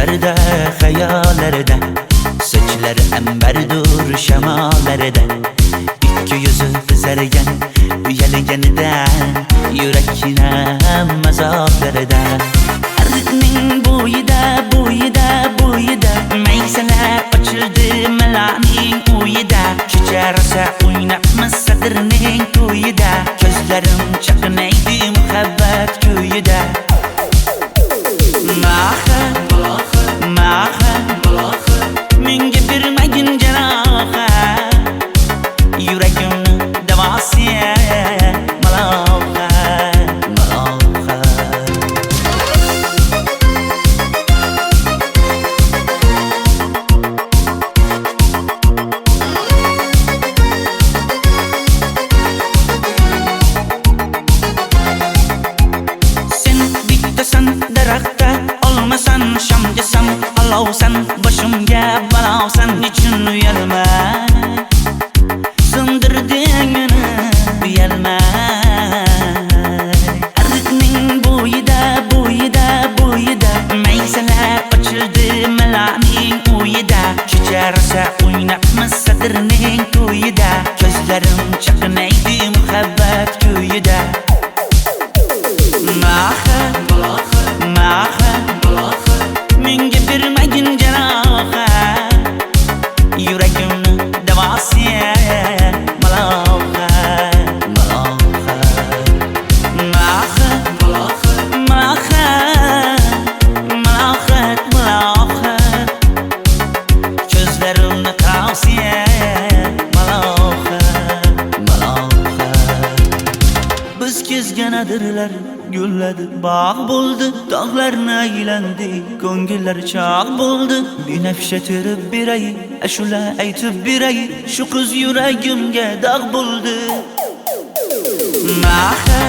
Düşlerde, hayallerde, saçları emberdur şemalerde. İki yüzü kızargan, uyalganidan, yurakine mazoblarda. Arıqning bo'yida maysalar ochildi malaning uyida. Kecha rosa o'ynabmiz sadirning to'yida. Ko'zlarim chaqnaydi muhabbat kuyida. Maha menga bermagin jarohat, yuragimni davosi maloha. Sen bittasan daraxtda, olmasan shamgasan, olovsan boshimga balosan. Nechun uyalma, sindirding meni uyalma. Arıqning bo'yida maysalar ochildi malaning uyida. Kecha rosa o'ynabmiz sadirning to'yida. Ko'zlarim chaqnaydi muhabbat kuyida. Maha menga bermagin jarohat, yuragimni davosi maloha. Ko'zlarimni tavsiya maloha. Biz kezganadirlar gulladi, bog' bo'ldi, tog'larni aylandi, ko'ngillar chog' bo'ldi. Binafsha terib beray, ashula aytib beray, shu qiz yuragimga dog' bo'ldi. Maha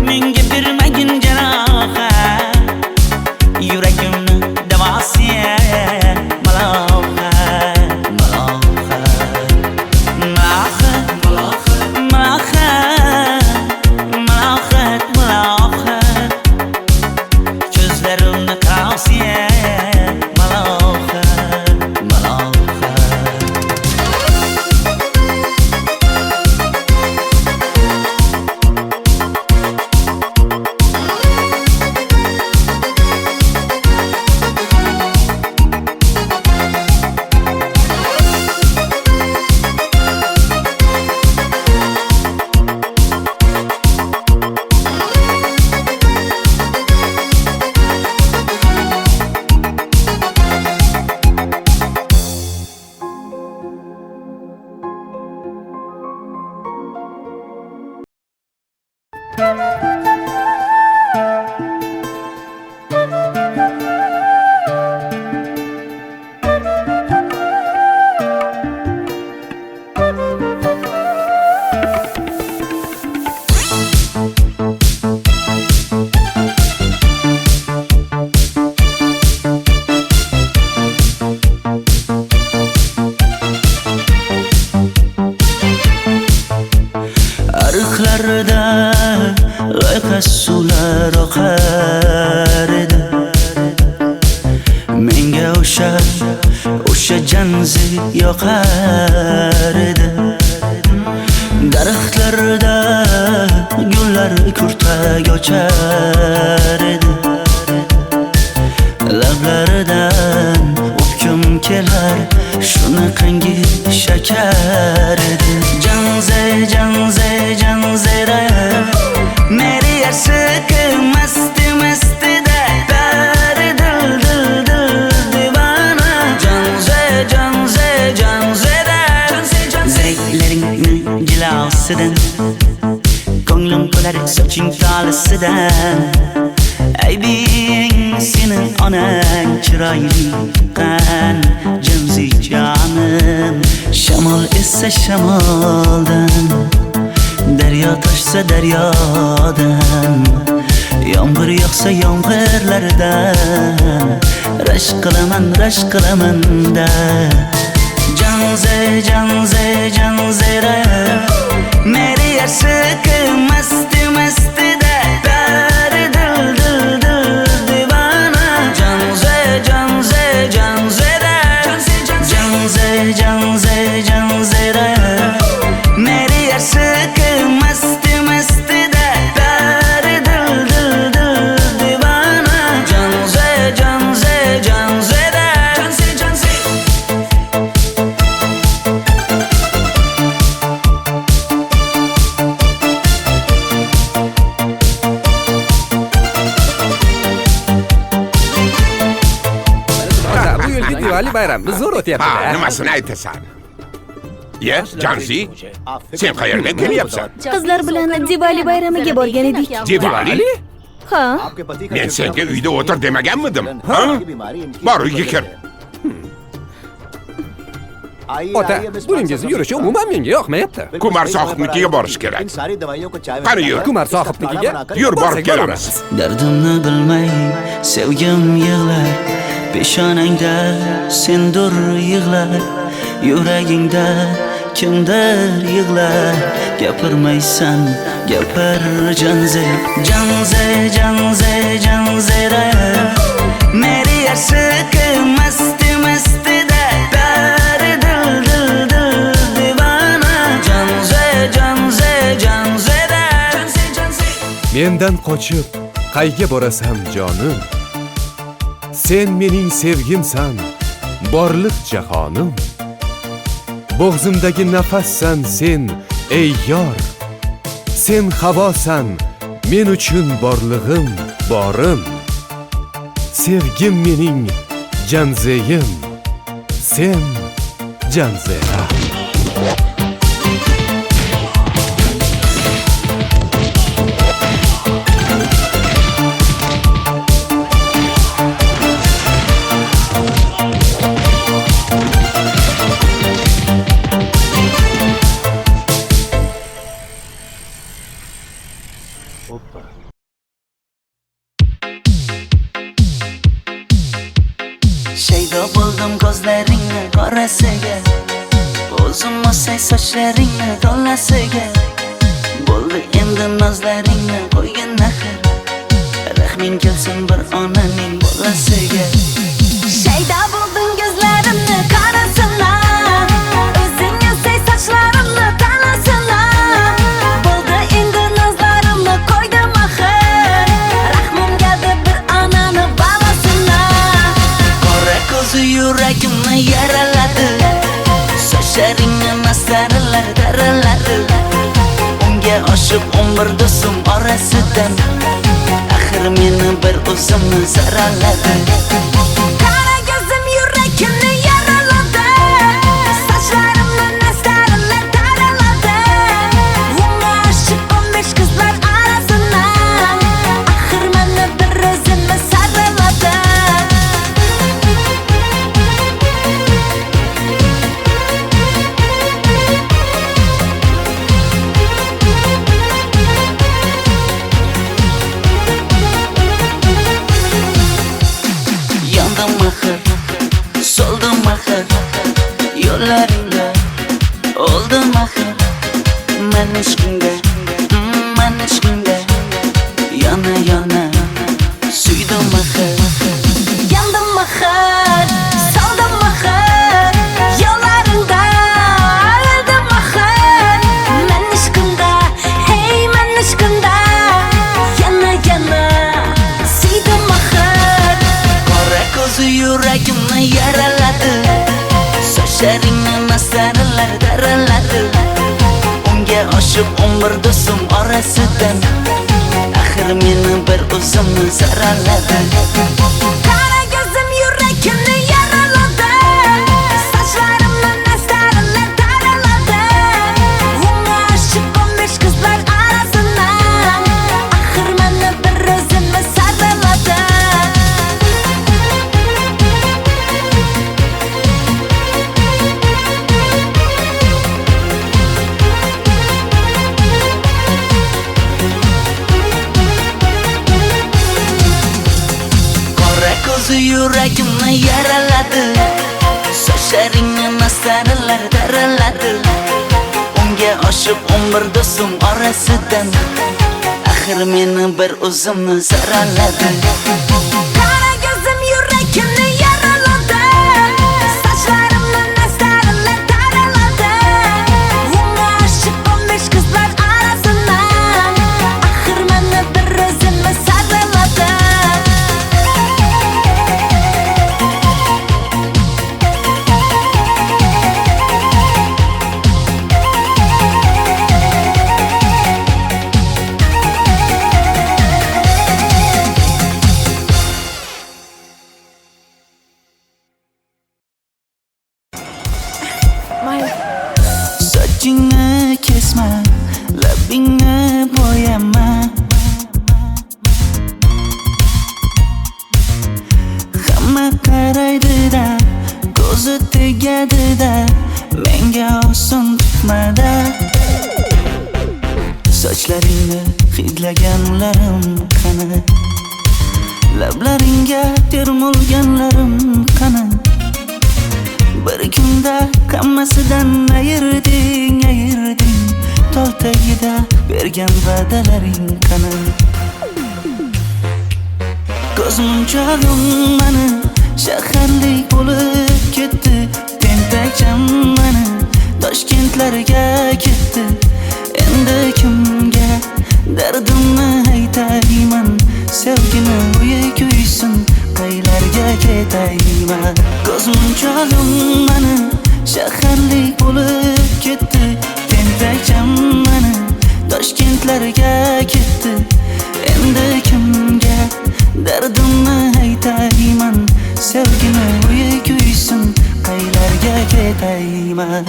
menga bermagin jarohat, yuragimni davosi maloha. Ko'zlarimni tavsiya maloha. Ariqlarda loyqa suvlar oqar edi. Menga o'sha janzi yoqar edi. Daraxtlarda gullar kurtak ochar edi. Lablaridan o'pkim kelar, shunaqangi shakar edi. Janzera meri yarsiqi masti da dari dil divana. Janzera zeylaringni jilosidan, ko'nglim to'lar soching tolisidan. Aybing sening onang chiroyli qan, janzi jonim. Shamol essa shamoldan, daryo toshsa daryodan, yomg'ir yog'sa yomg'irlardan, rashk qilaman da. Janzera meri yarsiqi masti da dari dil Diwali bayrami zo'r Ha, o'tyapti-da. nimasini aytasan? Ye, Janzi, sen qayerdan kelyapsan? Qizlar bilan Diwali bayramiga borgan edik. Diwali? Ha, Men senga uyda o'tir demaganmidim? Ha? Bor, uyga kir. Ota, buningizni yurishi umuman menga yoqmayapti. Kumar sohibnikiga borish kerak. Qani yur. Kumar sohibnikiga Yur, borib borsak kelamiz. Dardimni bilmay sevgim yig'lar, peshonangda sendur yig'lar, yuragingda kimdir yig'lar. Gapirmaysan, gapir Janze, Janze, Janze, Janzera. Meri aşık masti masti da dar dil dil dil divana. Janze, Janze, Janzera. Janze, Janze. Mendan qochib qayga borasan jonim? Sen mening sevgimsan, borliq jahonim. Bo'g'zimdagi nafassan sen, ey yor. Sen havosan, men uchun borlig'im, borim. Sevgim mening Janzeyim, sen Janzera. Shaydo bo'ldim ko'zlaringni qorasiga, o'zim o'say sochlaringni to'lasiga. Bo'ldi endi nozlaringni qo'ygan naxir, rahming kelsin bir onaning bolasiga. shayda bo'lding ko'zlarimni qarasana, o'zing yasay sochlarimni tanasana. Bo'ldi endi nazlarimni qo'ydim axir, rahmim keldi bir onani bolasina. Qora ko'zi yuragimni yaraladi, sochlaringni masaralar daraladi. Unga oshiq 11 do'stim orasidan, axir meni bir o'zimni zaraladi. Qara ko'zim yuragimni yaraladi, sochlarimni nastarlar taraladi. Unga oshiq 15 qizlar arasina, axir meni bir o'zimni saraladi. Yandım axir, soldim axir, yo'llaringda oldim axir. Men ishqingda, men ishqingda yana yana suydim axir. Yandım axir, soldim axir, yo'llaringda oldim axir. Men ishqimda, hey men ishqimda yana yana suydim axir. Qora ko'zi yuragimni yaraladi, sochlaringni masaralar daraladi. Unga oshiq 11 do'stim orasidan, axir meni bir o'zimni zaraladi. Qara ko'zim yuragimni yaraladi, sochlarimni nastarlar taraladi. Unga oshiq 15 qizlar arasina, axir meni bir o'zimni saraladi. Qora ko'zi yuragimni yaraladi, sochlaringni masaralar daraladi. Unga oshiq 11 do'stim orasidan, axir meni bir o'zimni zaraladi. Qara ko'zim yuragimni yaraladi, sochlarimni nastarlar taraladi. Unga oshiq 15 qizlar arasina, axir meni bir o'zimni saraladi. sochlaringni hidlaganlarim qani, lablaringga termulganlarim qani. Bir kunda hammasidan ayırding, tol tagida bergan va'dalaring qani. Ko'zmunchog'im mani shaharlik bo'lib ketdi, tentakcham mani Toshkentlarga ketdi. Endi kimga dardimni aytayman, sevgini uyi kuysin, qaylarga ketayman. Ko'zmunchog'im mani shaharlik bo'lib ketdi, tentakcham mani Toshkentlarga ketdi. Endi kimga dardimni aytayman, sevgini uyi kuysin, qaylarga ketayman.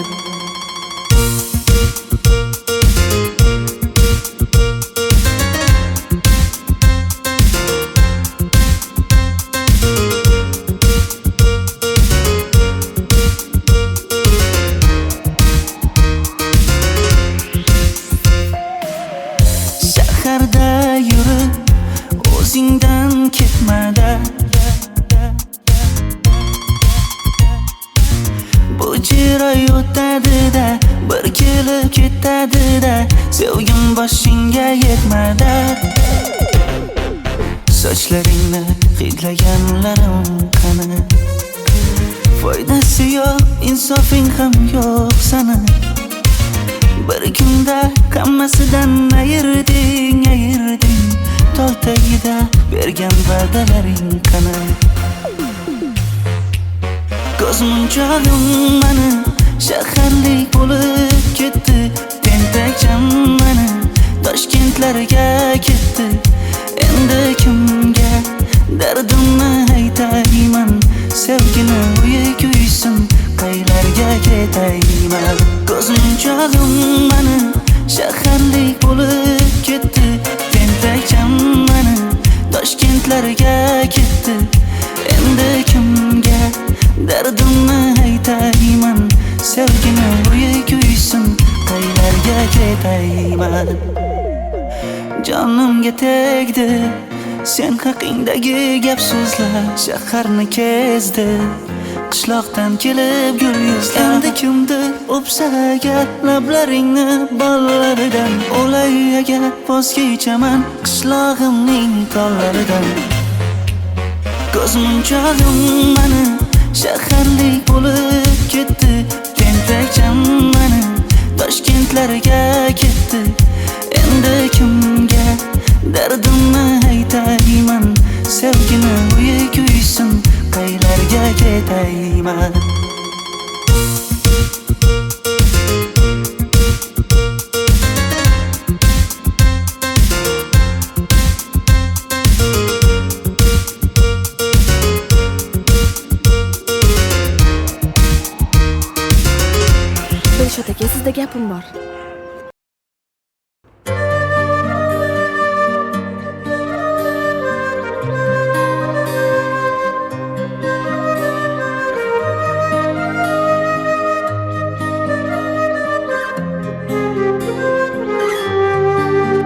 Shaharda yurib o'zingdan ketmada, bu jiroy o'tadi-da, bir kelib ketadi-da, sevgim boshingga yetmada. Sochlaringni hidlaganlarim qani, foydasi yo'q, insofing ham yo'q sana. Bir kunda hammasidan ayırding, tol tagida bergan va'dalaring qani. Ko'zmunchog'im mani shaharlik bo'lib ketdi, tentakcham mani Toshkentlarga ketdi. Endi kimga dardimni aytayman, sevgini uyi kuysin, qaylarga ketayman. Ko'zmunchog'im mani shaharlik bo'lib ketdi, tentakcham mani Toshkentlarga ketdi. Endi kimga dardimni aytayman, sevgini uyi kuysin, qaylarga ketayman. Jonimga tegdi sen haqingdagi gap so'zlar, shaharni kezdi qishloqdan kelib gul yuzlar. Endi kimdir o'psa agar lablaringni bollaridan, o'lay agar voz kechaman qishlog'imning tollaridan. Ko'zmunchog'im mani shaharlik bo'lib ketdi, tentakcham mani Toshkentlarga ketdi. Endi kimga dardimni aytayman, sevgini uyi kuysin, qaylarga ketayman. Dilshod aka, sizda gapim bor.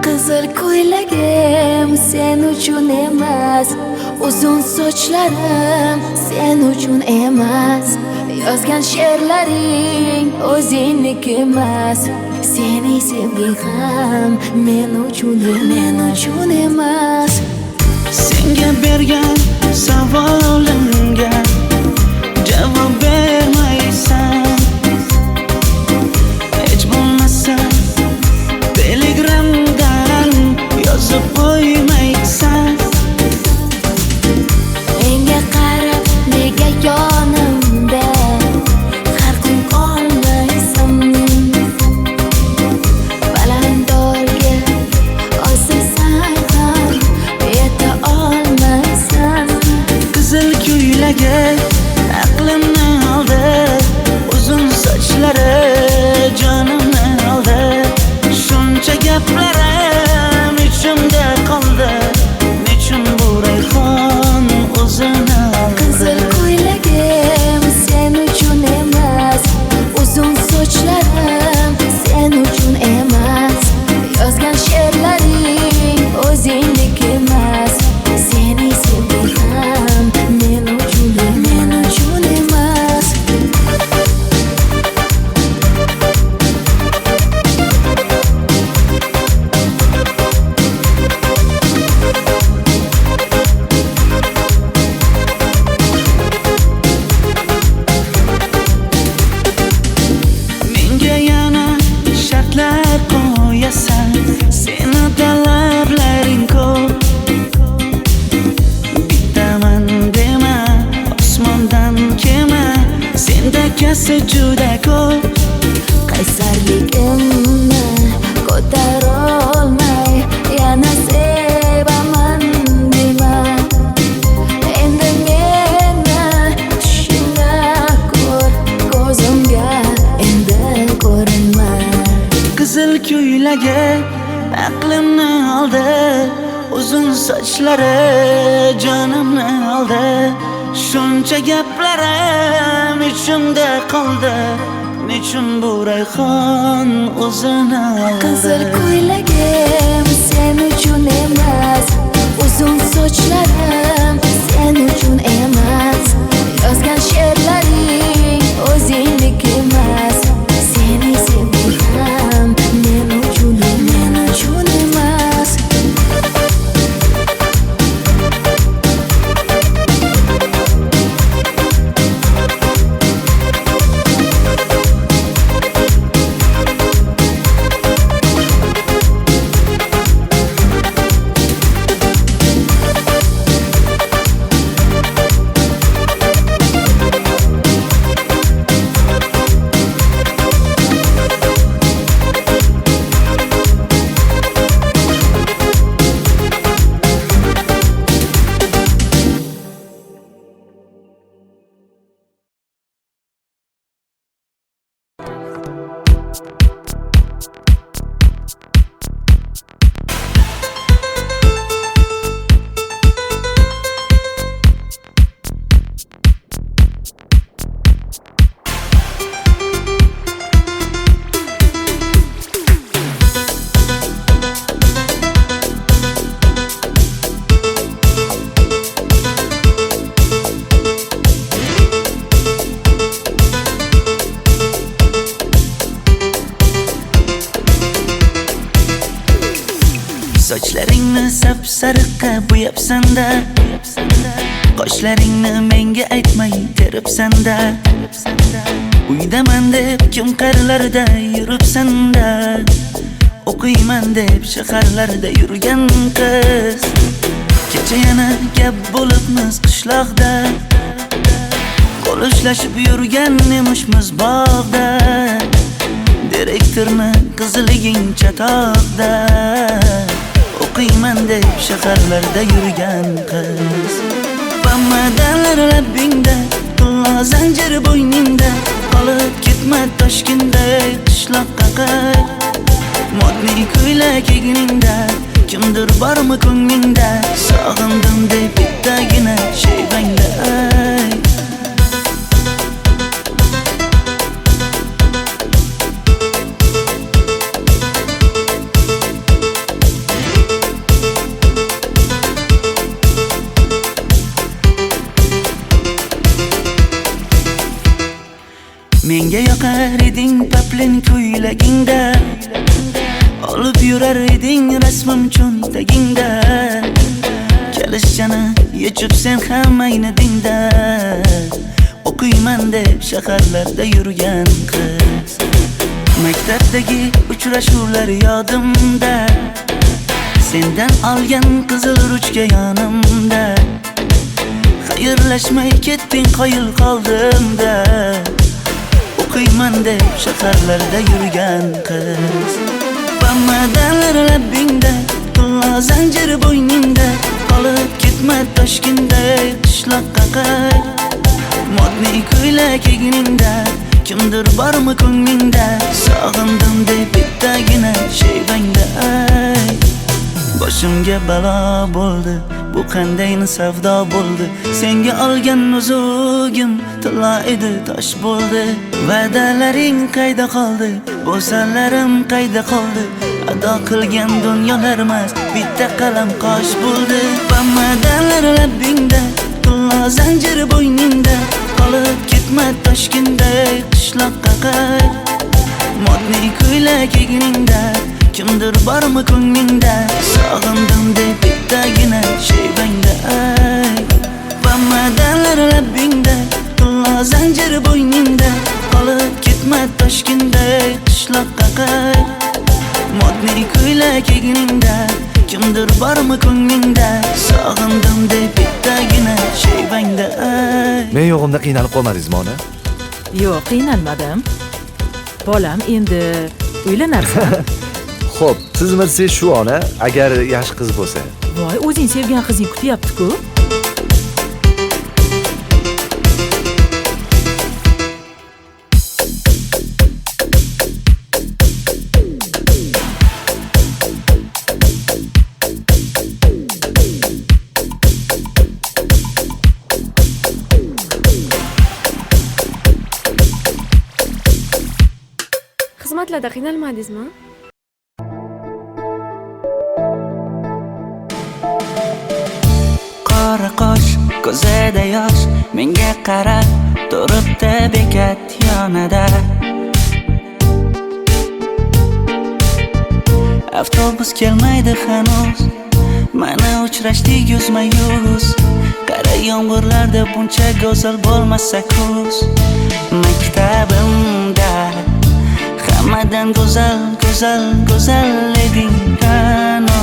Qizil ko'ylagim sen uchun emas, uzun sochlarim sen uchun emas, yozgan she'rlaring o'zingniki emas, sening sevging ham men uchun emas. Senga bergan savolimga javob bermaysan, hech bo'lmasa telegramdan yozib qo'ymaysan. Menga qarab nega yonimda har kun qolmaysan, balandorga osilsang ham yeta olmaysan. Qizil ko'ylagi aqlimni oldi, esa juda ko'p. qaysarligimni ko'tarolmay yana sevaman dema. Endi meni tushingda ko'r, ko'zimga endi ko'rinma. Qizil ko'ylagi aqlimni oldi, uzun sochlari jonimni oldi. Shuncha gaplarim ichimda qoldi, nechun bu rayhon o'zini oldi. Qizil ko'ylagim sen uchun emas, uzun sochlarim sen uchun emas. Yozgan she'rlaring o'zingdek emas. Seni sevdim men uchun emas. Sochlaringni sap-sariqqa bo'yabsan-da, qoshlaringni menga aytmay teribsan-da. Uydaman deb kim qarlarda yuribsan-da, o'qiyman deb shaharlarda yurgan qiz. Kecha yana gap bo'libmiz qishloqda, qo'l ushlashib yurgan emishmiz bog'da. Direktorni qiziliging chatoqda, o'qiyman deb shaharlarda yurgan qiz. Bamadanlar labbingda, tilla zanjir bo'yningda, qolib ketma Toshkentda qishloqqa qayt. Modniy ko'ylak egningda, kimdir bormi ko'nglingda, sog'indim deb bittagina shevangda ayt. Menga yoqar eding paplin ko'ylagingda, olib yurar eding rasmim cho'ntagingda. Kalishchani yechib sen ham aynadingda, o'qiyman deb shaharlarda yurgan qiz. Maktabdagi uchrashuvlar yodimda, sendan olgan qizil ruchka yonimda. Xayrlashmay ketding qoyil qoldimda, o'qiyman deb shaharlarda yurgan qiz. Bamadanlar labbingda, tilla zanjir bo'yningda, qolib ketma Toshkentda qishloqqa qayt. Modniy ko'ylak egningda, kimdir bormi ko'nglingda, sog'indim deb bittagina shevangda ayt. Boshimga balo bo'ldi, bu qanday savdo bo'ldi. Senga olgan nuzugim tilla edi, tosh bo'ldi. Va'dalaring qayda qoldi, bo'salarim qayda qoldi. Ado qilgan dunyolar emas, bitta qalam qosh bo'ldi. Bamadanlar labbingda, tilla zanjir bo'yningda, qolib ketma Toshkentda qishloqqa qayt. Modniy ko'ylak egningda, kimdir bormi ko'nglingda, sog'indim deb bittagina shevangda ayt. Bamadanlar labbingda, tilla zanjir bo'yningda, qolib ketma Toshkentda qishloqqa qayt. Modniy ko'ylak egningda, kimdir bormi ko'nglingda, sog'indim deb bittagina shevangda ayt. Men yo'g'imda qiynalib qolmadingizmi ona? Yo'q, qiynalmadim. Bolam, endi uylanarsan. Xo'p, sizmi shu ona, agar yaxshi qiz bo'lsa. Voy, o'zing sevgan qizing kutyapti-ku. Xizmatlarda qiynalmadingizmi? Qora qosh, ko'zida yosh, menga qarab turibdi bekat yonida. Avtobus kelmaydi hanuz, mana uchrashdik yuzma-yuz. Qara yomg'irlarda buncha go'zal bo'lmasa kuz. Maktabimda hammadan go'zal, go'zal, go'zal eding Ra'no.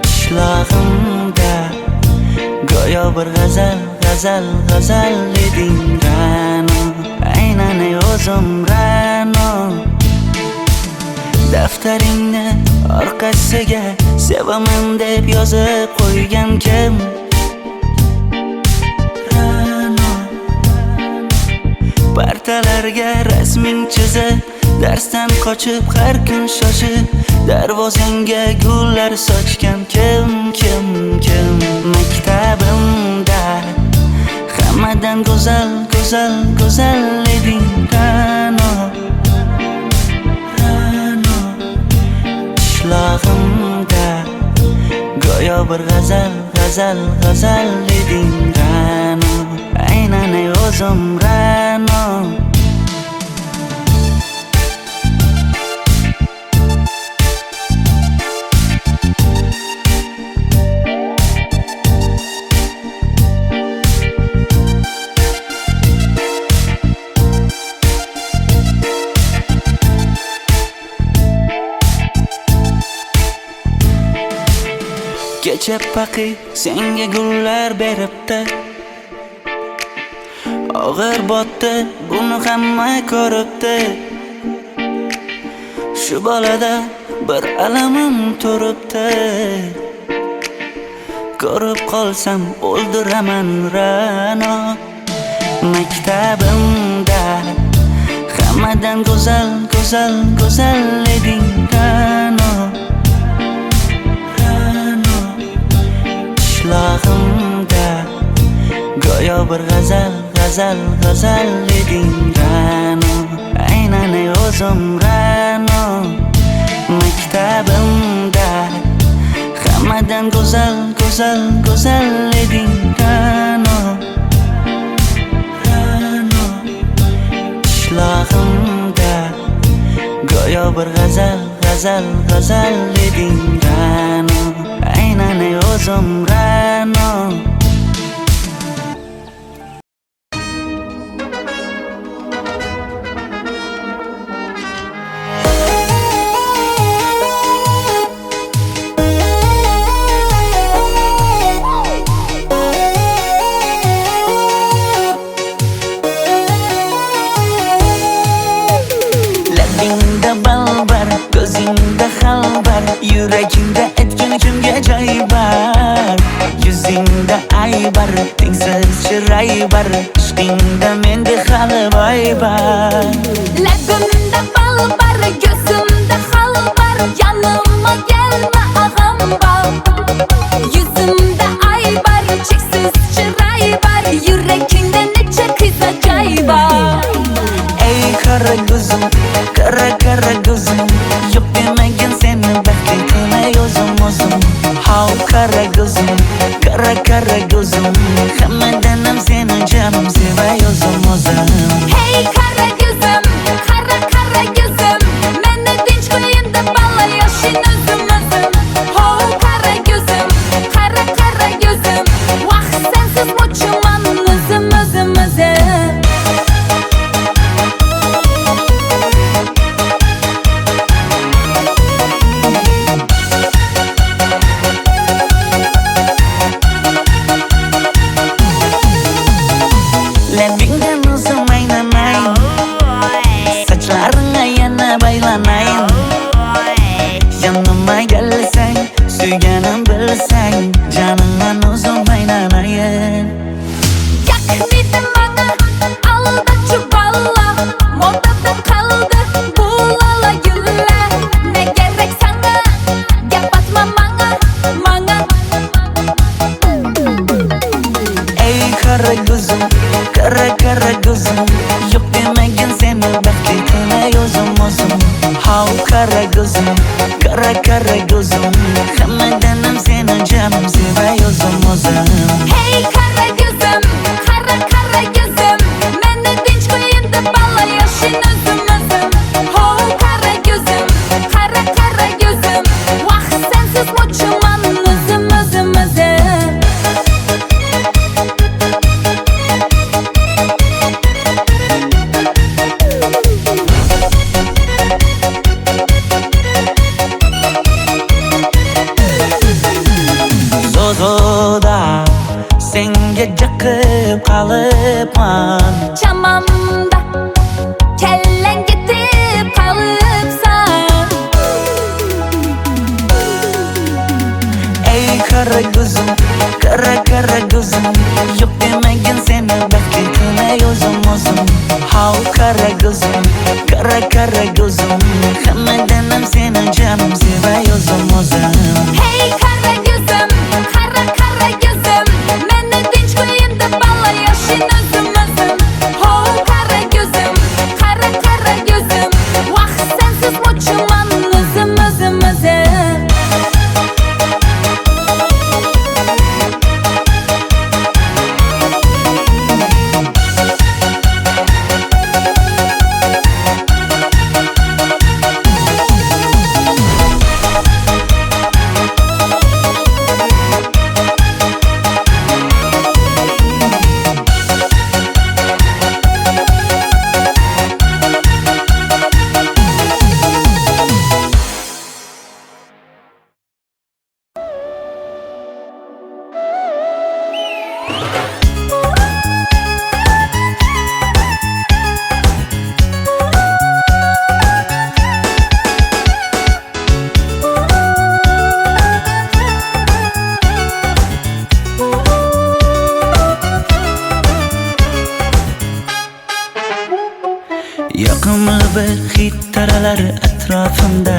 Qishlog'imda go'yo bir g'azal, g'azal, g'azal eding Ra'no. Aynan o'zim Ra'no. Daftaringni orqasiga sevaman deb yozib qo'ygan kim? Partalarga rasming chizib, darsdan qochib har kun shoshib, darvozangga gullar sochgan kim? Maktabimda hammadan go'zal, go'zal, go'zal eding Ra'no. Qishlog'imda go'yo bir g'azal, g'azal, g'azal eding Ra'no. Aynan o'zim Ra'no. Kecha paqi senga gullar beribdi, og'ir botdi, buni hamma ko'ribdi. Shu bolada bir alamim turibdi, ko'rib qolsam o'ldiraman Ra'no. Maktabimda hammadan go'zal, go'zal, go'zal eding Ra'no. Qishlog'imda go'yo bir g'azal, g'azal, g'azal eding Ra'no. Aynan o'zim Ra'no. Maktabimda hammadan go'zal, go'zal, go'zal eding Ra'no. Qishlog'imda go'yo bir g'azal, g'azal, g'azal eding Ra'no. Aynan o'zim Ra'no. Labingda balbar, ko'zingda xalbar, yuragingda etgan kimga joy bar. Yuzingda aybar, tengsiz chiray bar, ishqingda menda hali boy bar. Labimda balbar, ko'zimda xalbar, yanıma gelme ağam bal. Yuzimda aybar, cheksiz chiray bar, yuragingda necha qiza joy bar. Ey qara ko'zim, qara qara ko'zim, yo'q demagan seni baxtli qilmay o'zim. Hav qara ko'zim, qara qara ko'zim, hammadan ham seni jonim sevay o'zim. Hey qara ko'zim, qara qara ko'zim, meni tinch qo'yinda balla yoshin o'zim. Hav qara ko'zim, qara qara ko'zim, vaqt sensiz mo'chuman o'zim. Kara kara gözüm Hammadan ham seni canım sevay o'zim Hey kara gözüm, kara kara gözüm Meni tinch qo'yin deb balla yashin o'zim Ho kara gözüm, kara kara gözüm Vaqt sensiz mo'chiman o'zim Zozoda senga jiqib qolibman Chamamda kellang ketib qolibsan Ey kara gözüm, kara gözüm Yok demagin seni baxtli qilay o'zim How kara gözüm, kara gözüm Hammadan ham seni canım sevay o'zim Hey kara gözüm, kara kara gözüm Meni tinch qo'yin deb balla yashin o'zim Ho kara gözüm, kara kara gözüm Vaqt sensiz mo'chiman o'zim Yoqimli bir hid taralar atrofimda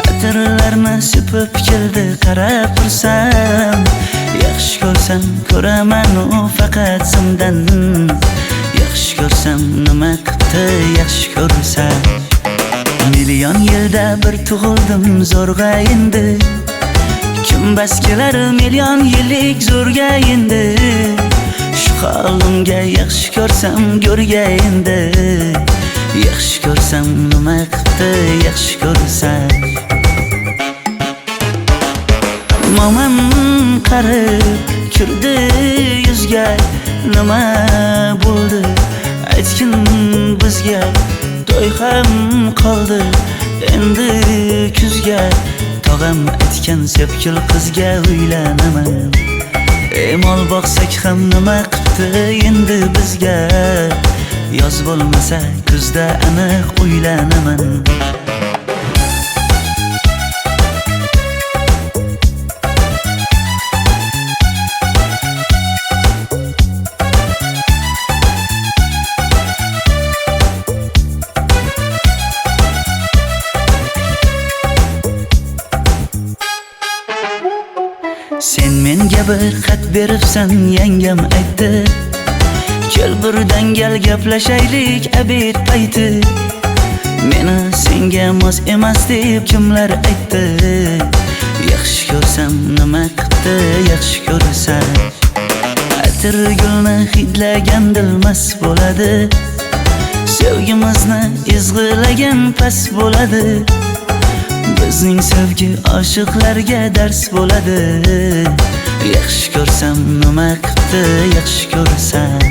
Atirlarni sepib keldi qarab tursam Yaxshi ko'rsam ko'raman u faqat simdan Yaxshi ko'rsam nima qildi yaxshi ko'rsam Million yilda bir tug'ildim zo'rg'a endi Kim bas kelar million yillik zo'rga endi Shu holimga yaxshi ko'rsam go'rga endi Yaxshi ko'rsam nima qildi yaxshi ko'rsam Momam qarib kirdi yuzga Nima bo'ldi aytgin bizga To'y ham qoldi endi kuzga Tog'am aytgan sepkil qizga uylanaman Mol boqsak ham nima qildi endi bizga Yoz bo'lmasa kuzda aniq uylanaman Sen menga bir xat beribsan yangam aytdi Kel birdan gal gaplashaylik abid payti Meni senga mos emas deb kimlar aytdi Yaxshi ko'rsam nima qildi yaxshi ko'rsam Atir gulni hidlagan dilmas bo'ladi Sevgimizni izg'ilagan pas bo'ladi Bizning sevgi oshiqlarga dars bo'ladi Yaxshi ko'rsam nima qildi yaxshi ko'rsam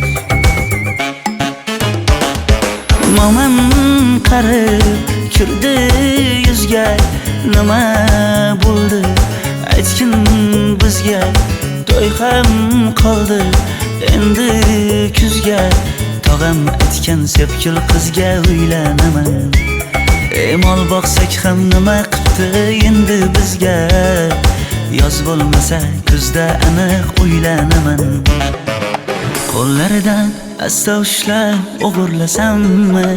Momam qarib kirdi yuzga Nima bo'ldi aytgin bizga To'y ham qoldi endi kuzga Tog'am aytgan sepkil qizga uylanaman Mol boqsak ham nima qildi endi bizga Yoz bo'lmasa kuzda aniq uylanaman Qo'llaridan asta ushlab o'g'irlasammi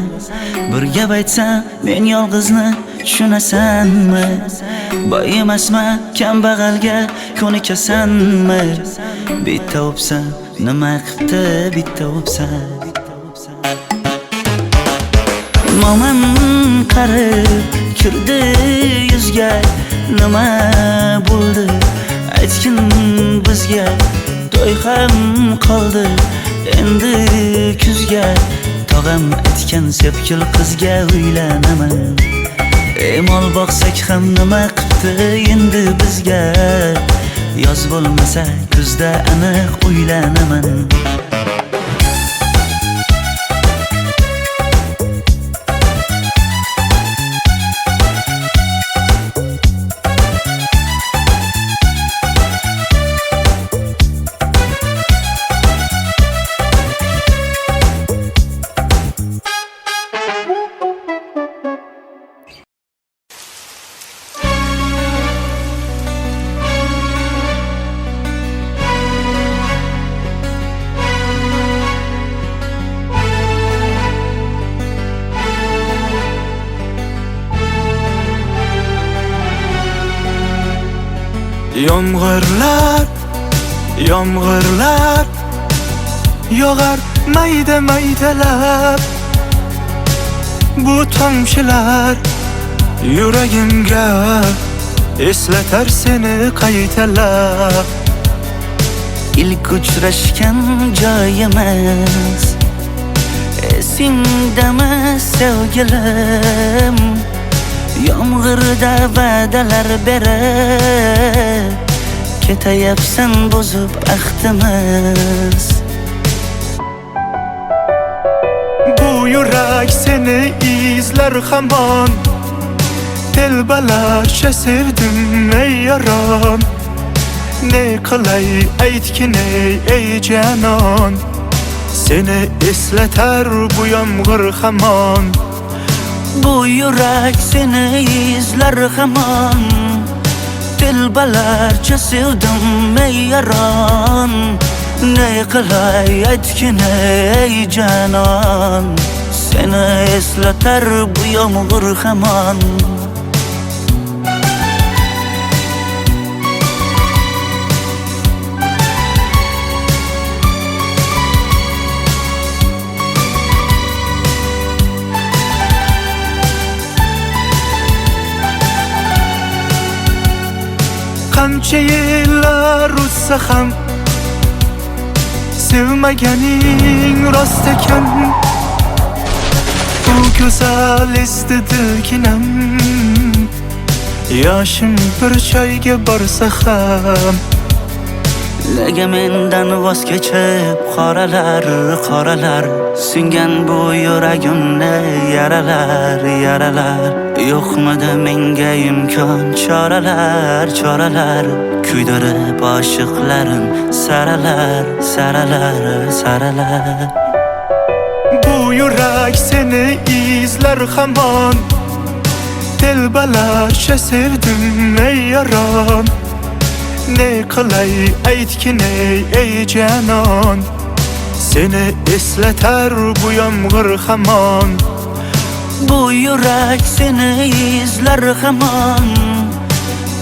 Bir gap aytsam men yolg'izni tushunasanmi Boy emasman kambag'alga ko'nikasanmi Bitta o'psam nima qildi bitta o'psam Mo'min qarib kirdi yuzga, nima bo'ldi aytgin bizga. To'y ham qoldi endi kuzga, tog'am aytgan sepkil qizga uylanaman. Mol boqsak ham nima qipti endi bizga, yoz bo'lmasa kuzda aniq uylanaman. Yomg'irlar, yomg'irlar yog'ar mayda maydalab. Bu tomchilar yuragimga eslatar seni qaytalab. İlk uchrashgan joyimiz esingdami sevgilim? Yomg'irda va'dalar berib ketayapsan bozib ahdimiz. Bu yurak seni izler hamon, telbalarcha sevdim ey yaron. Ne qilay aytgin ey canon, seni eslatar bu yomg'ir hamon. Bu yurak seni izler hamon, telbalarcha sevdim ey yaron. Ne qilay aytgin ey canon, seni eslatar bu yomg'ir hamon. Qancha yillar o'tsa ham sevmaganing rost ekan. Bu go'zal esdi dilginam, yoshim bir joyga borsa ham. Nega mendan voz kechib qoralar, qoralar singan bu yuragimni yaralar, yaralar. Yo'qmidi menga imkon choralar, choralar kuydirib oshiqlarim saralar, saralar, saralar. Bu yurak seni izler hamon, telbalarcha sevdim ey yaron. Ne qilay aytgin ey canon, seni eslatar bu yomg'ir hamon. Bu yurak seni izler hamon,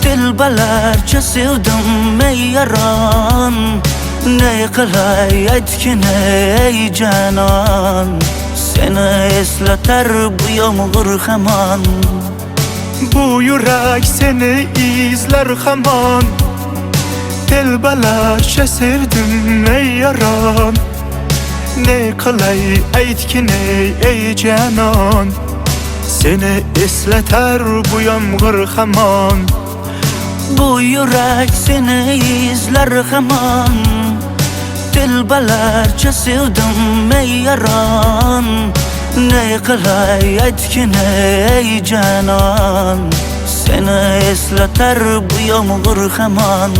telbalarcha sevdim ey yaron. Ne qilay aytgin ey canon, seni eslatar bu yomg'ir hamon. Bu yurak seni izler hamon, telbalarcha sevdim ey yaron. Ne qilay aytgin ey canon, seni eslatar bu yomg'ir hamon. Bu yurak seni izler hamon, telbalarcha sevdim ey yaron. Ne qilay aytgin ey canon, seni eslatar bu yomg'ir hamon.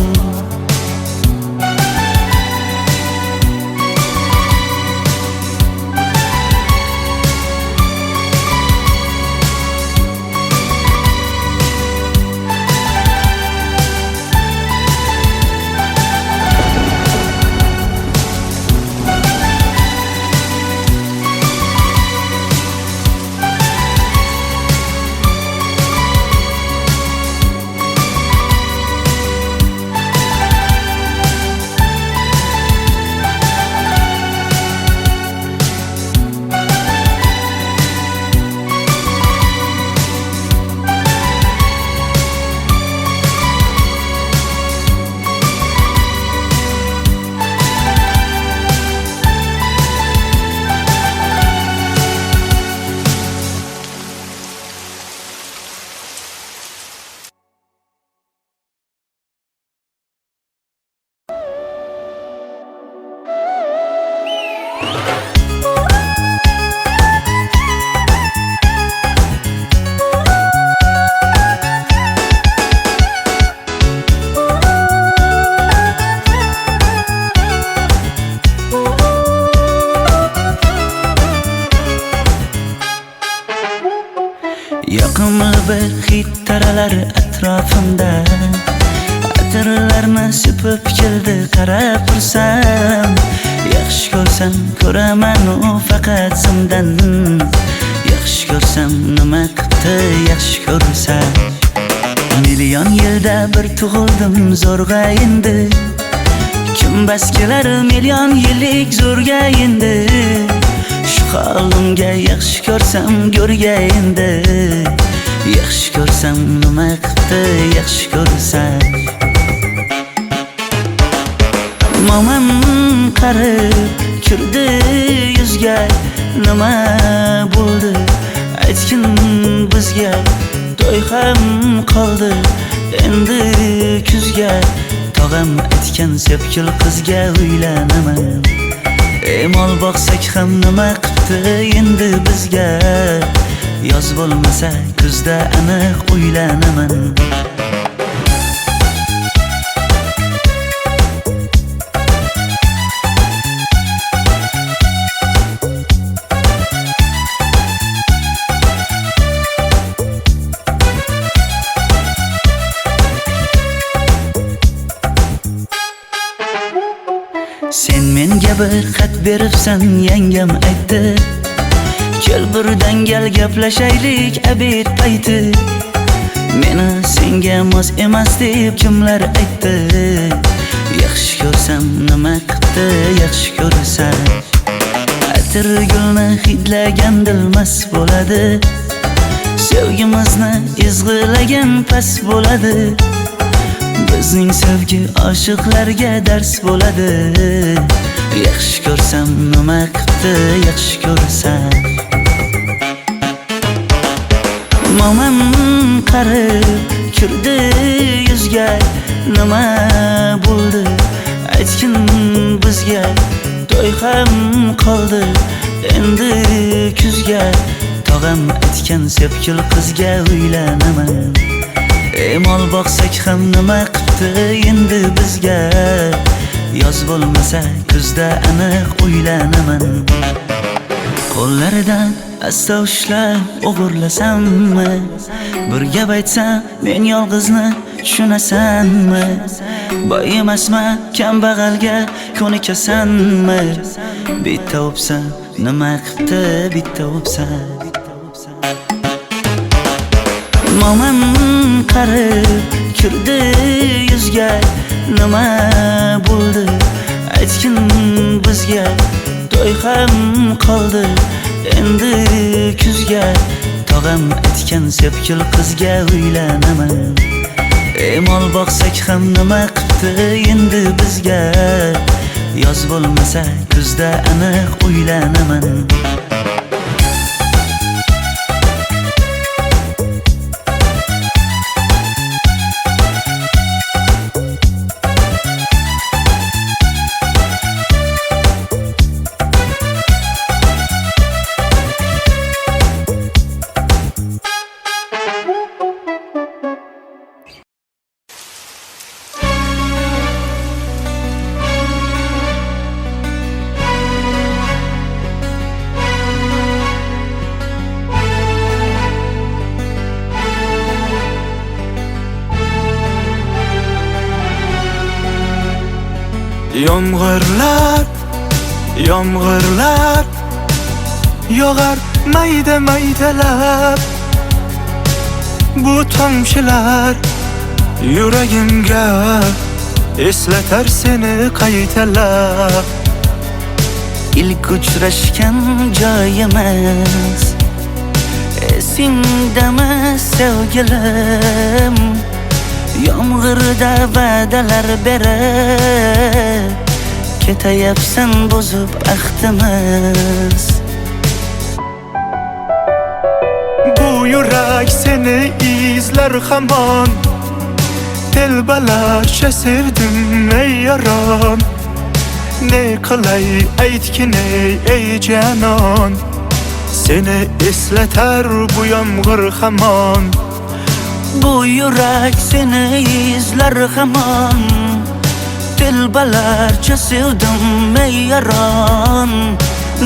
taralar atrofimda. Atirlarni sepib keldi qarab tursam, yaxshi ko'rsam ko'raman u faqat simdan. Yaxshi ko'rsam nima qildi yaxshi ko'rsam. Million yilda bir tug'ildim zo'rg'a endi. Kim bas kelar million yillik zo'rga endi. Shu holimga yaxshi ko'rsam go'rga endi. Yaxshi ko'rsam nima qildi yaxshi ko'rsam. Momam qarib kirdi yuzga, nima bo'ldi aytgin bizga. To'y ham qoldi endi kuzga, tog'am aytgan sepkil qizga uylanaman. Mol boqsak ham nima qildi endi bizga. Yoz bo'lmasa kuzda aniq uylanaman. Sen menga bir xat beribsan, yangam aytdi. Kel birdan gal gaplashaylik abid payti. Meni senga mos emas deb kimlar aytdi. Yaxshi ko'rsam nima qildi yaxshi ko'rsam. Atir gulni hidlagan dilmas bo'ladi. Sevgimizni izg'ilagan pas bo'ladi. Bizning sevgi oshiqlarga dars bo'ladi. Yaxshi ko'rsam nima qildi yaxshi ko'rsam. Momam qarib kirdi yuzga, nima bo'ldi aytgin bizga. To'y ham qoldi endi kuzga, tog'am aytgan sepkil qizga uylanaman. Mol boqsak ham nima qildi endi bizga. Yoz bo'lmasa kuzda aniq uylanaman. Qo'llaridan asta ushlab o'g'irlasammi? Bir gap aytsam men yolg'izni tushunasanmi? Boy emasman kambag'alga ko'nikasanmi? Bitta o'psam nima qildi bitta o'psam. Momam qarib kirdi yuzga, nima bo'ldi aytgin bizga. To'y ham qoldi endi kuzga, tog'am aytgan sepkil qizga uylanaman. Mol boqsak ham nima qildi endi bizga. Yoz bo'lmasa kuzda aniq uylanaman. Yomg'irlar, yomg'irlar yog'ar mayda maydalab. Bu tomchilar yuragimga eslatar seni qaytalab. İlk uchrashgan joyimiz esingdami sevgilim? Yomg'irda va'dalar berib ketayapsan bozib ahdimiz. Bu yurak seni izlar hamon. Telbalarcha sevdim ey yaron. Ne qilay aytgin ey janon. Seni eslatar bu yomg'ir hamon. Bu yurak seni izlar hamon. Telbalarcha sevdim ey yaron.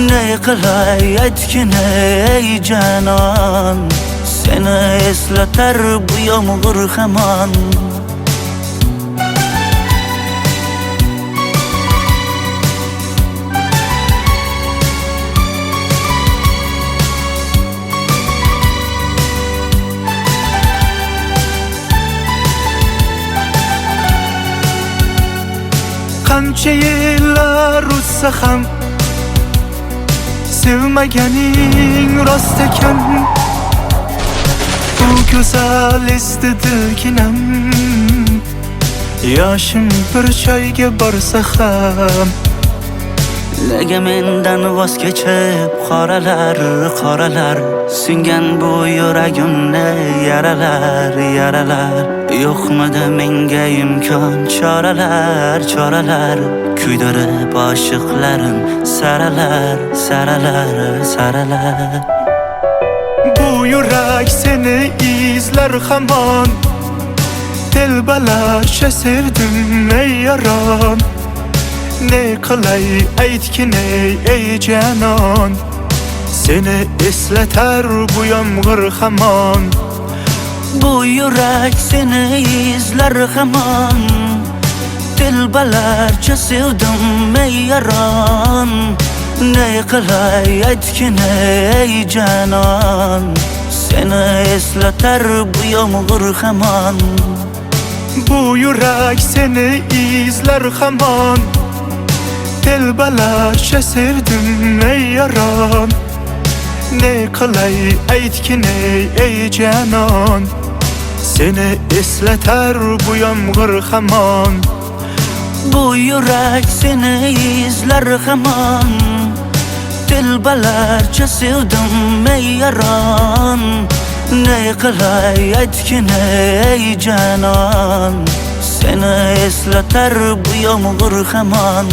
Ne qilay aytgin ey janon. Seni eslatar bu yomg'ir hamon. Qancha yillar o'tsa ham sevmaganing rost ekan. Bu go'zal esdi dilginam, yoshim bir joyga borsa ham. Nega mendan voz kechib qoralar singan bu yuragimni yaralar yo'qmidi menga imkon choralar kuydirib oshiqlarim saralar. Bu yurak seni izler hamon, telbalarcha sevdim ey yaron. Ne qilay aytgin ey canon, seni eslatar bu yomg'ir hamon. Bu yurak seni izlar hamon, telbalarcha sevdim ey yaron. Ne qilay aytgin ey canon, seni eslatar bu yomg'ir hamon. Bu yurak seni izler hamon, telbalarcha sevdim ey yaron. Ne qilay aytgin ey canon, seni eslatar bu yomg'ir hamon. Bu yurak seni izlar hamon, telbalarcha sevdim ey yaron. Ne qilay aytgin ey canon, seni eslatar bu yomg'ir hamon.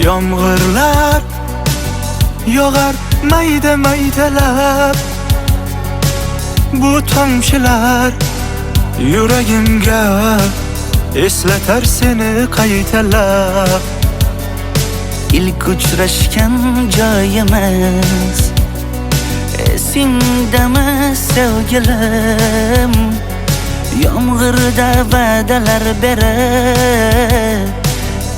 Yomg'irlar yog'ar maydalab. Bu tomchilar yuragimga eslatar seni qaytalab. İlk uchrashgan joyimiz esingdami sevgilim? Yomg'irda va'dalar berib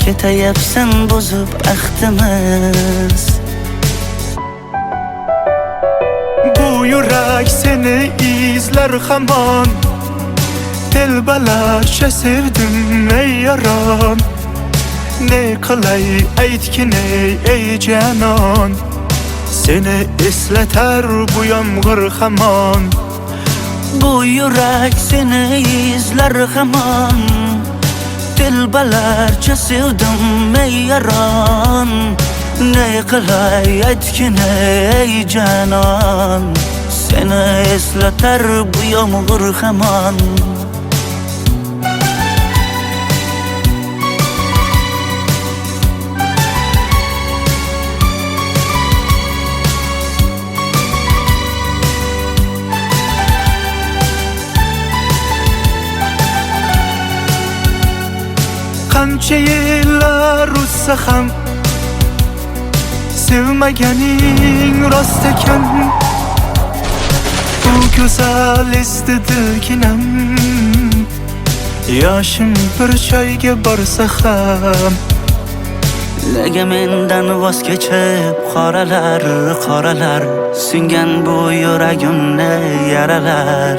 ketayapsan bozib ahdimiz. Bu yurak seni izler hamon, telbalarcha sevdim ey yaron. Ne qilay aytgin ey canon, seni eslatar bu yomg'ir hamon. Bu yurak seni izlar hamon, telbalarcha sevdim ey yaron. Ne qilay aytgin ey canon, seni eslatar bu yomg'ir hamon. Qancha yillar o'tsa ham sevmegening rost ekan. Bu güzel istedikinem yoshim bir choyga borsa ham Nega mendan voz kechib qoralar singan bu yuragimni yaralar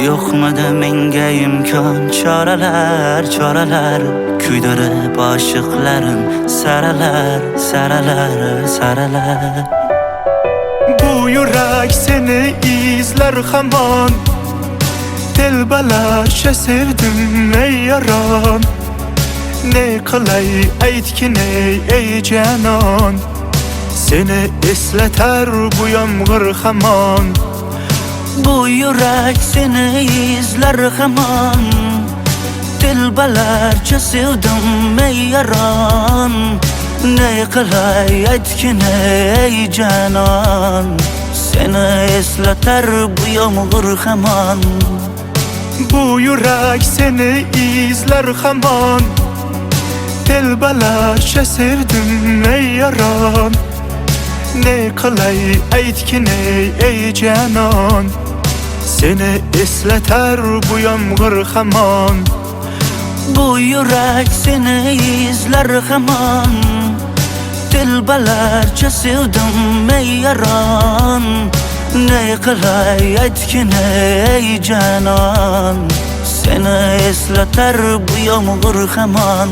yo'qmidi menga imkon choralar kuydirib oshiqlarim saralar Bu yurak seni izler hamon Telbalarcha sevdim ey yaron Ne qilay aytgin ey canon Seni esleter bu yomg'ir hamon Bu yurak seni izler hamon Telbalarcha sevdim ey yaron Ne qilay aytgin ey canon Seni esleter bu yomg'ir hamon Bu yurak seni izler hamon Telbalarcha sevdim ey yaron Ne qilay aytgin ey canon Seni esleter bu yomg'ir hamon Bu yurak seni izler hamon Telbalarcha sevdim ey yaron Ne qilay aytgin ey canon Seni esleter bu yomg'ir hamon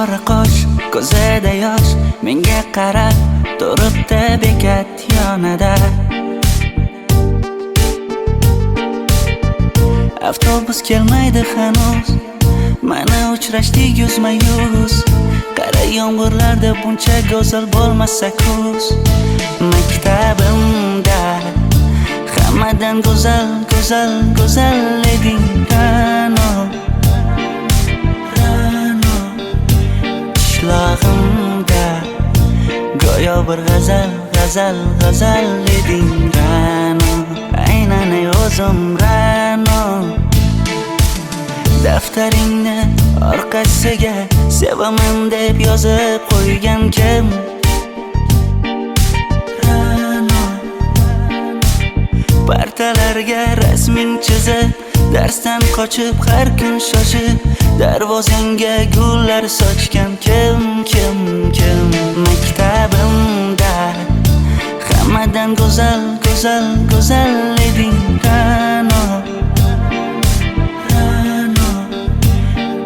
Qora qosh, ko'zida yosh Menga qarab turibdi bekat yonida Avtobus kelmaydi hanuz Mana uchrashdik yuzma-yuz Qara yomg'irlarda buncha go'zal bo'lmasa kuz Maktabimda hammadan go'zal eding Ra'no Qishlog'imda go'yo bir g'azal eding Ra'no Aynan ey o'zim Ra'no Daftaringni orqasiga sevaman deb yozib qo'ygan kim Ra'no Partalarga rasming chizib darsdan qochib har kun shoshib darvozangga gullar sochgan kim Maktabimda hammadan go'zal eding Ra'no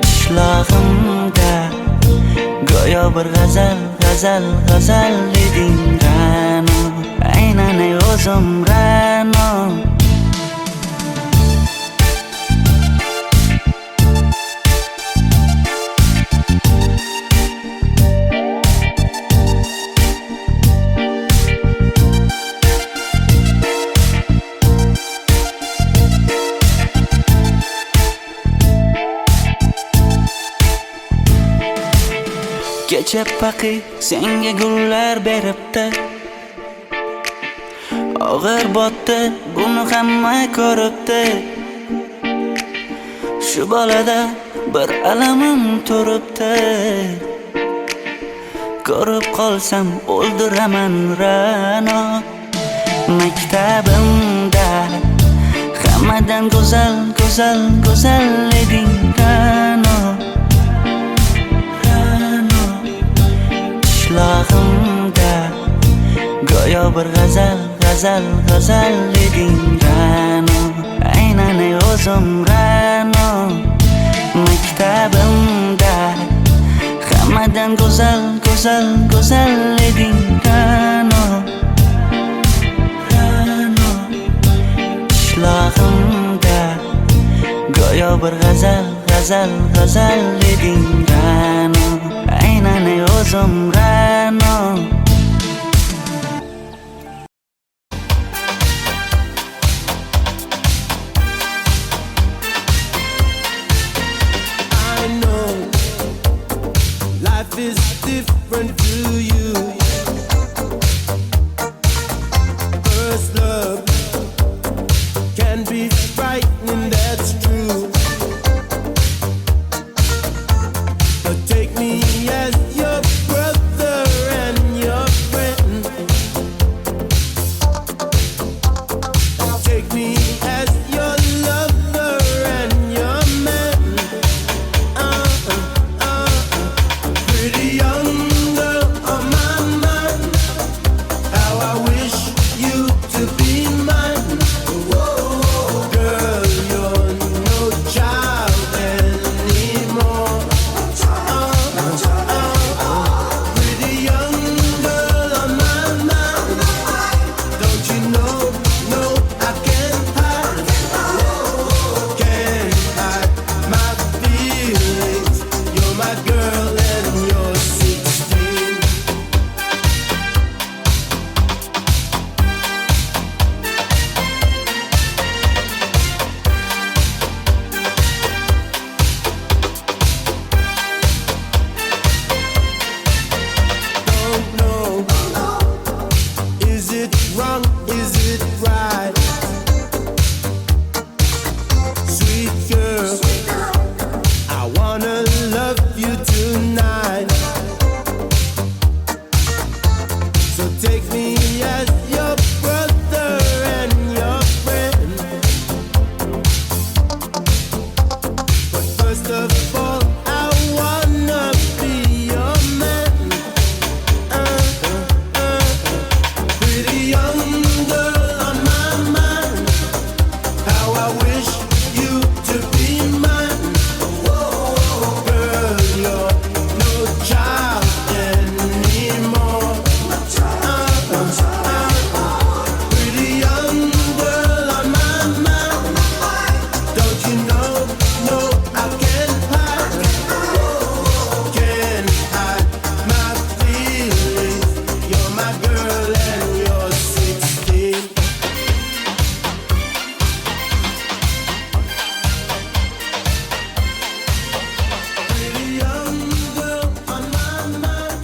Qishlog'imda go'yo bir g'azal eding Ra'no Aynan ey o'zim Ra'no Kecha paqi senga gullar beribdi Og'ir botdi buni hamma ko'ribdi Shu bolada bir alamim turibdi Ko'rib qolsam o'ldiraman Ra'no Maktabimda hammadan go'zal eding Ra'no bir g'azal eding Ra'no, aynan ey o'zim Ra'no. Maktabimda hammadan go'zal eding Ra'no. Qishlog'imda go'yo bir g'azal eding Ra'no, aynan ey o'zim Ra'no. Life is different to you. First love can be frightening, that's true. But take me as your brother and your friend. Take me as your lover and your man. Pretty young girl on my mind. How I wish you to be mine. Girl, you're no child anymore. Pretty young girl on my mind. Don't you know? No, I can't hide. Can't hide my feelings. You're my girl and you're 16. Don't know. Is it wrong? Is it right? Sweet girl, I wanna love you tonight. So take me as your brother and your friend. But first of all, I wanna be your man. Pretty young girl on my mind. How I wish you to be mine. Girl, you're no child anymore. Pretty young girl on my mind. Don't you know? No, I can't hide. Can't hide my feelings. You're my girl and you're 16. Pretty young girl on my mind.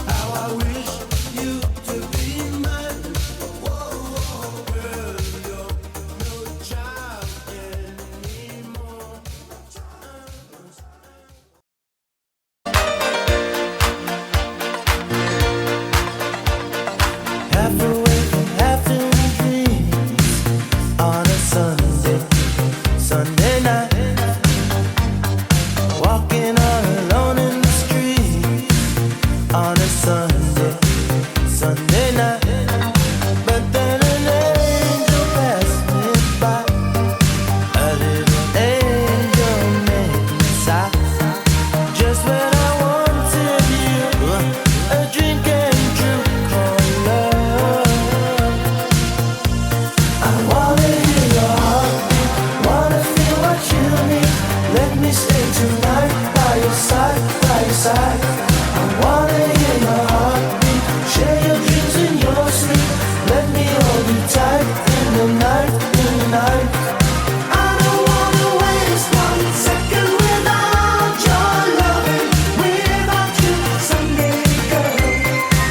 How I wish you to be mine. Girl, you're no child anymore. Half awake and half in dreams on a Sunday night. Walking all alone in the street on a Sunday night. But then an angel passed me by, a little angel made me sigh. Just when I wanted you, a dream came true called love. I wanna hear your heartbeat, wanna feel what you need. Let me stay tonight by your side, by your side. I wanna hear your heartbeat, share your dreams in your sleep. Let me hold you tight in the night, in the night. I don't wanna waste 1 second without your loving, without you someday, girl.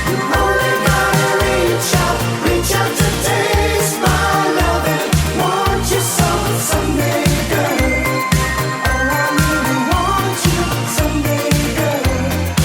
You only gotta reach out to taste my loving. Want you so someday, girl. Oh, I really want you someday, girl.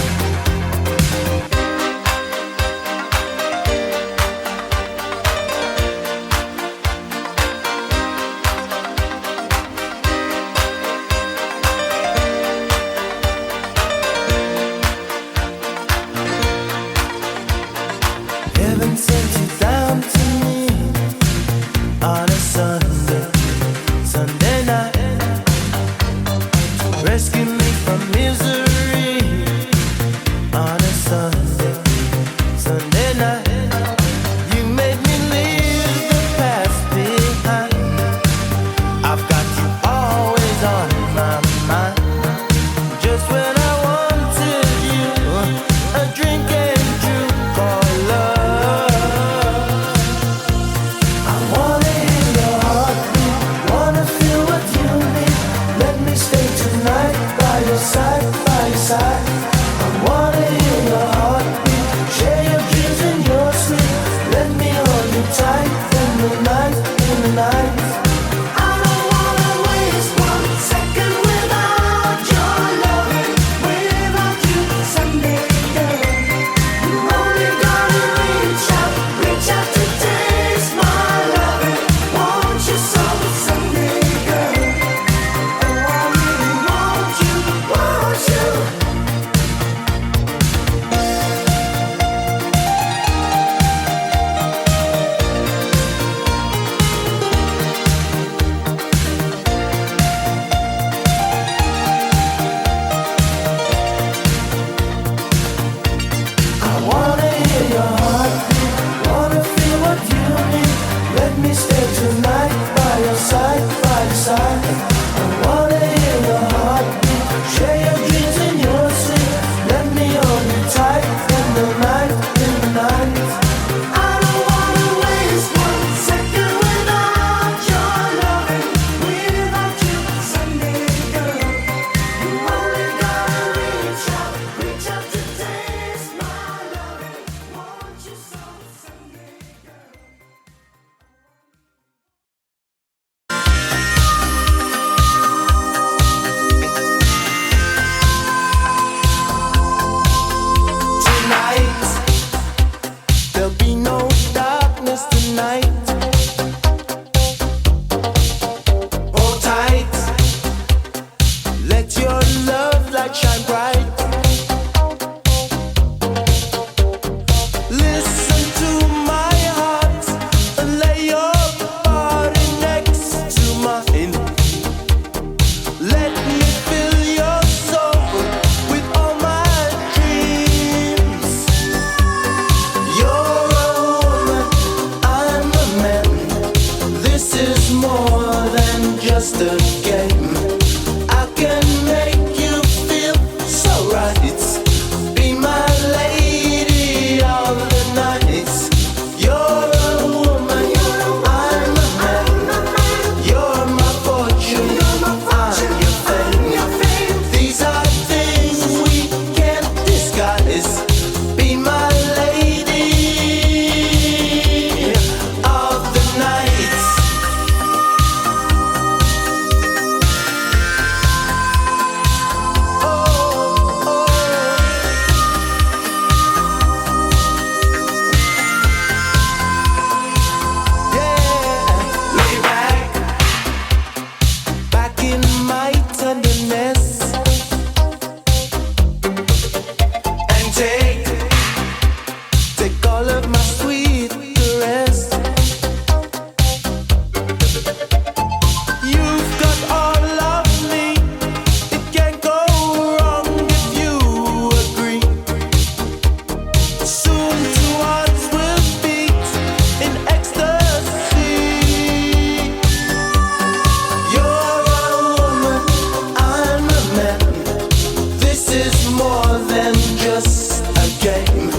it's more than just a game.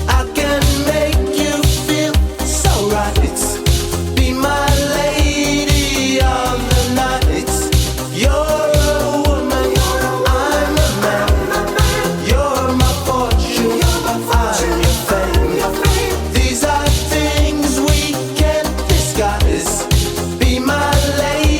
I can make you feel so right. Be my lady of the night. You're a woman, I'm a man. You're my fortune, I'm your fame. These are things we can't disguise. Be my lady.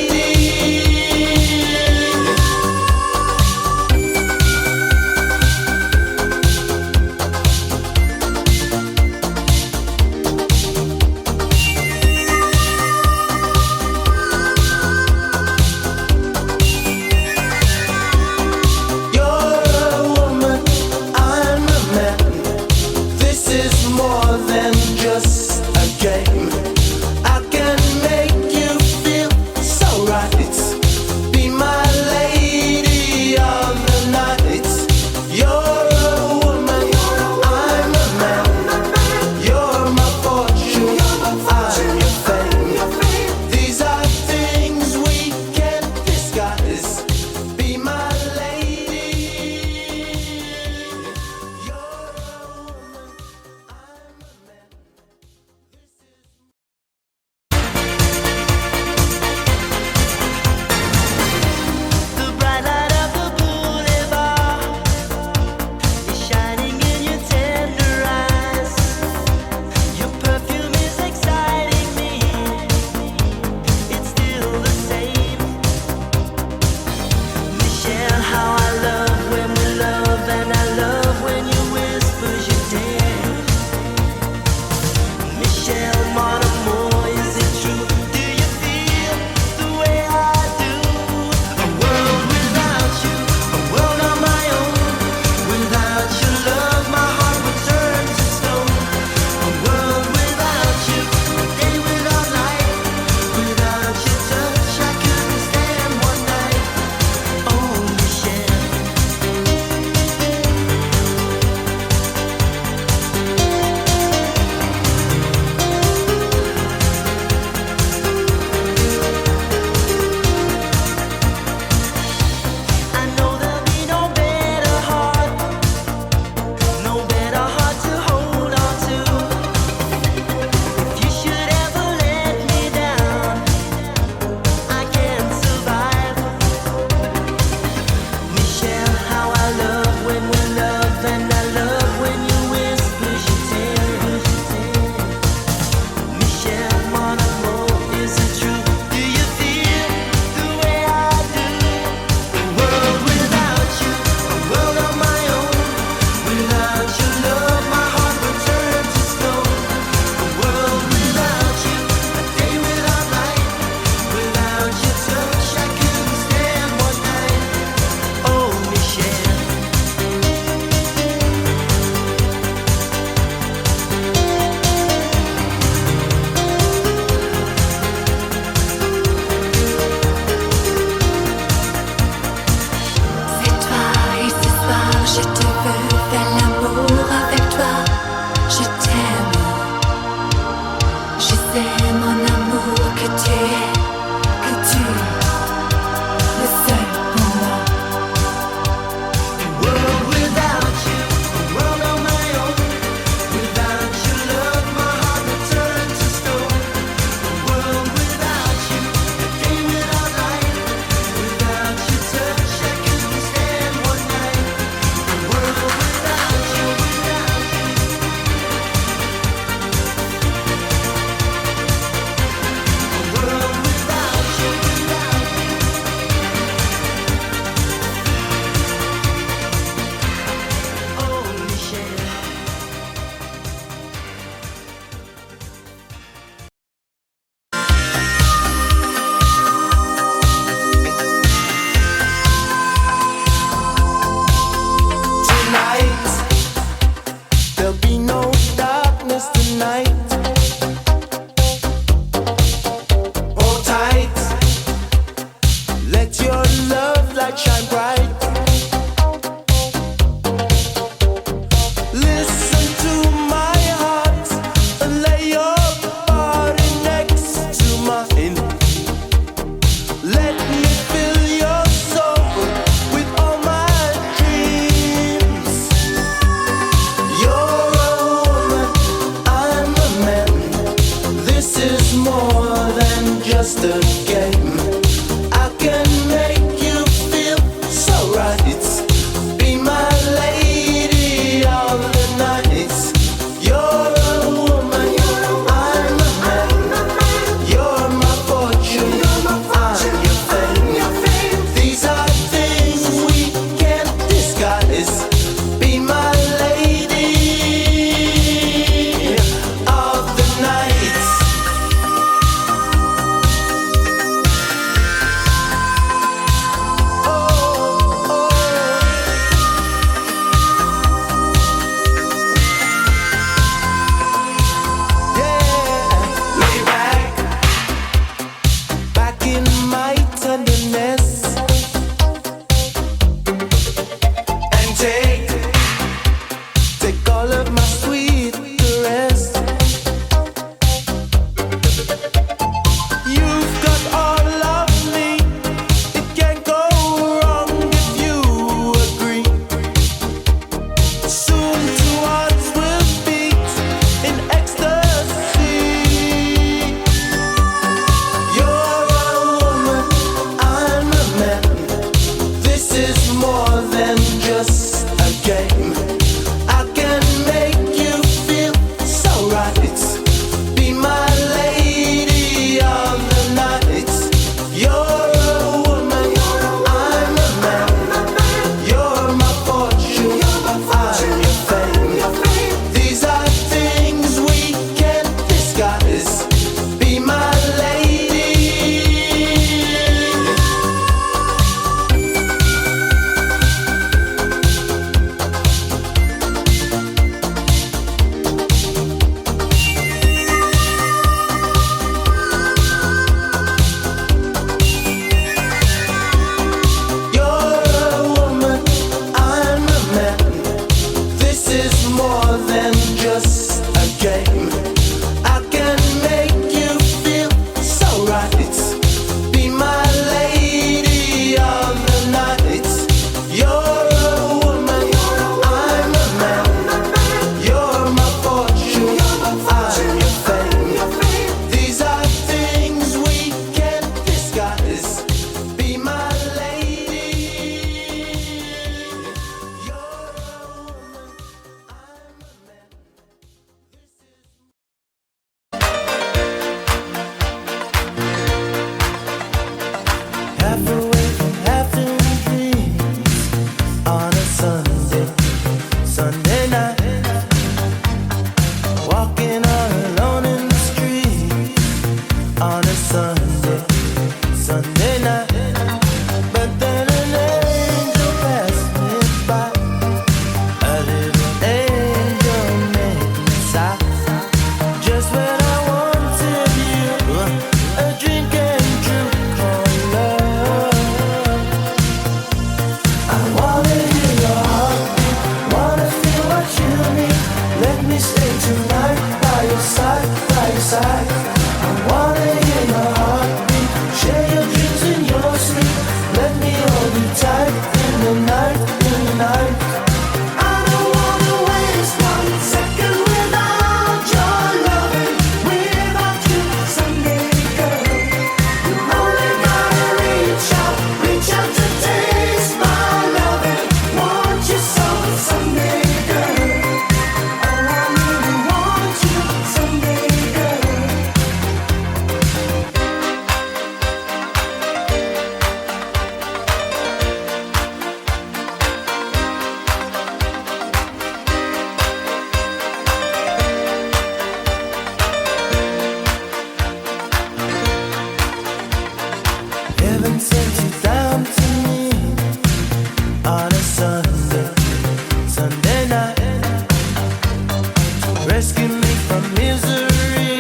rescue me from misery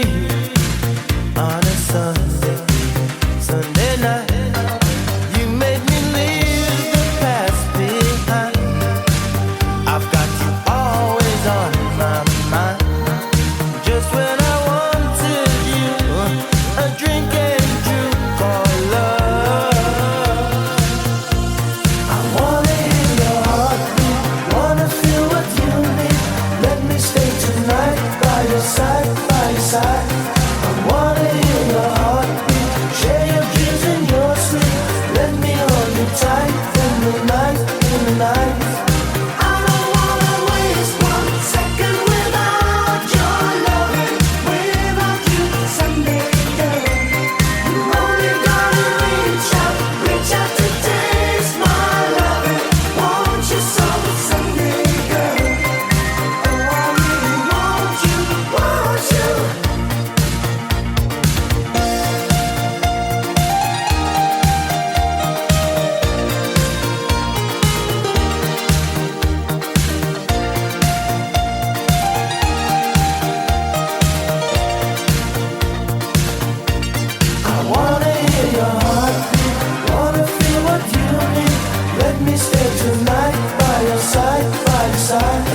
on a Sunday night. You made me leave the past behind. I've got you always on my mind. Just when I wanted you, a drink and true for love. I wanna hear your heartbeat, wanna feel what you need. Let me stay tonight by your side, by your side. I wanna hear your heartbeat, share your dreams and your sleep. Let me hold you tight in the night, in the night. I don't wanna waste 1 second without your loving, without you, Sunday girl. You only gotta reach out to taste my loving. Want you so, Sunday girl. Oh, I really want you, want you. I wanna hear your heartbeat, wanna feel what you need. Let me stay tonight by your side, by your side.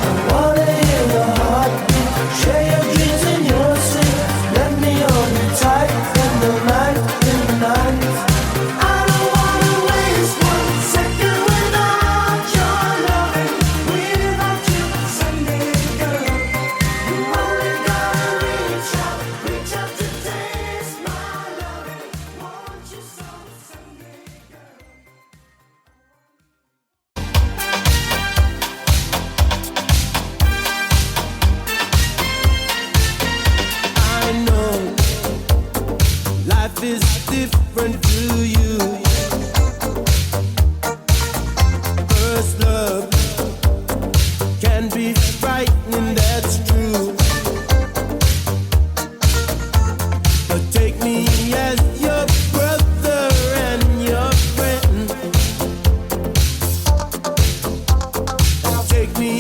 I wanna hear your heartbeat, share your dreams and your sleep. Let me hold you tight in the night, in the night. I don't wanna waste 1 second without your loving, without you, Sunday girl. You only gotta reach out to taste my loving. Want you so, Sunday girl. I know life is different to you. First love can be frightening, that's true. But take me as your brother and your friend. Take me